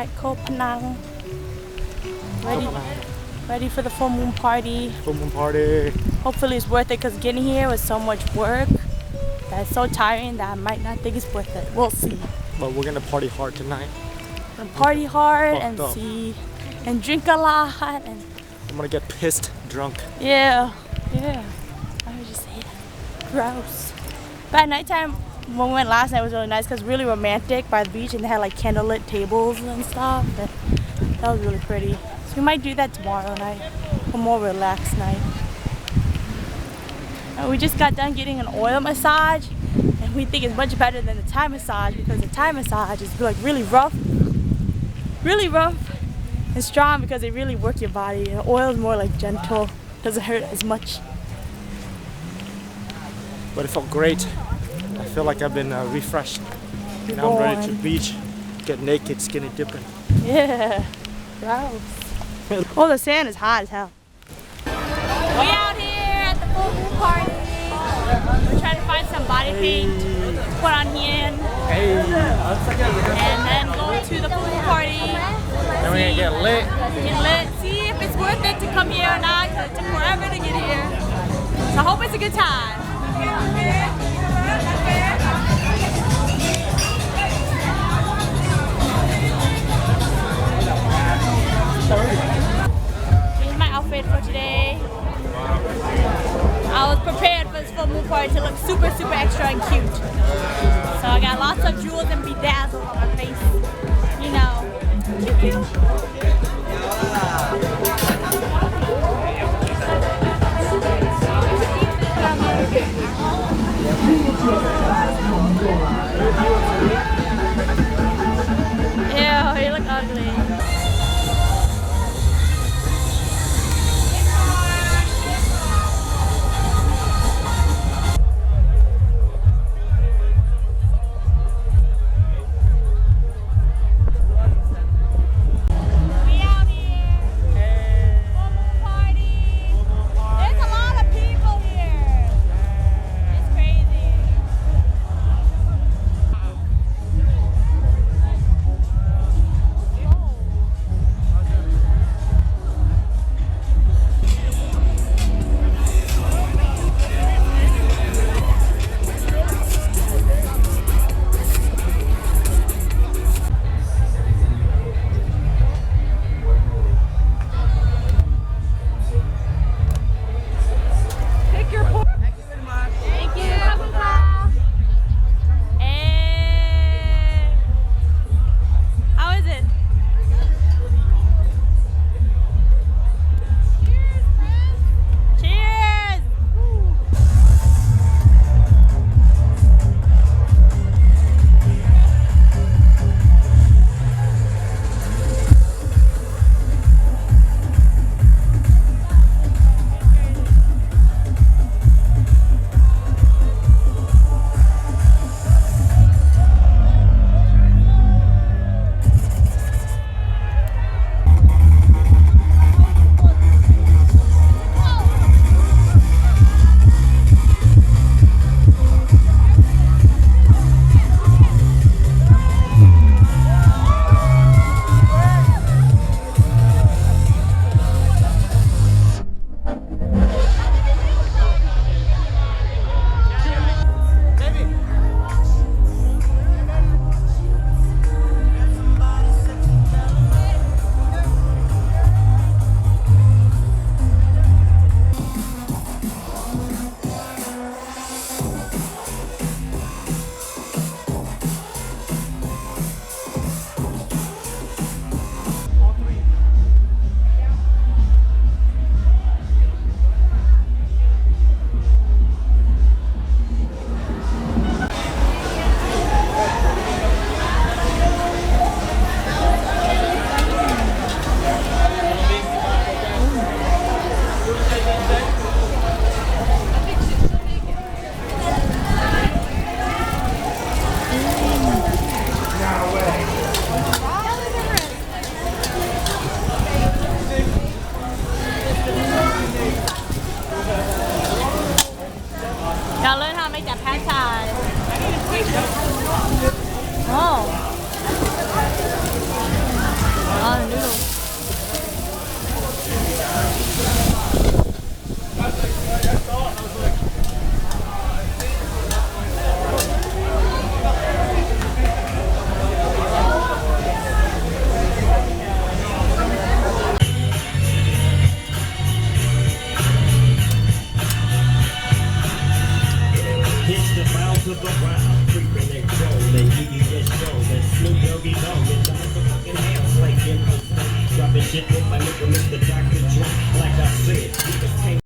at Koh Phangan. Ready for the full moon party. Full moon party. Hopefully it's worth it because getting here was so much work that's so tiring that I might not think it's worth it. We'll see. But we're gonna party hard tonight. We're gonna party hard and up. see and drink a lot and I'm gonna get pissed drunk. yeah. I would just say that. Gross. But at nighttime when we went last night it was really nice because really romantic by the beach and they had like candlelit tables and stuff. And that was really pretty. So we might do that tomorrow night. A more relaxed night. And we just got done getting an oil massage and we think it's much better than the Thai massage because the Thai massage is like really rough and strong because they really work your body. And oil is more like gentle, doesn't hurt as much. But it felt great. I feel like I've been refreshed. Now I'm ready to beach, get naked, skinny dipping. Yeah, gross. Oh, the sand is hot as hell. We out here at the full moon party. We're trying to find some body paint to put on here. And then go to the full moon party. Then we're gonna get lit. See if it's worth it to come here or not, because it took forever to get here. So I hope it's a good time. Here's my outfit for today. I was prepared for this full moon party to look super extra and cute. So I got lots of jewels and bedazzles on my face. You know. Ew, you look ugly. Oh. Oh, the noodles. Hits the bounce of the ground, creeping and crawling, EDM strolling, Snoop Doggy Dogg, and the motherfucking house like in the stage, dropping shit with my nigga Mr. Dr. Dre. Like I said,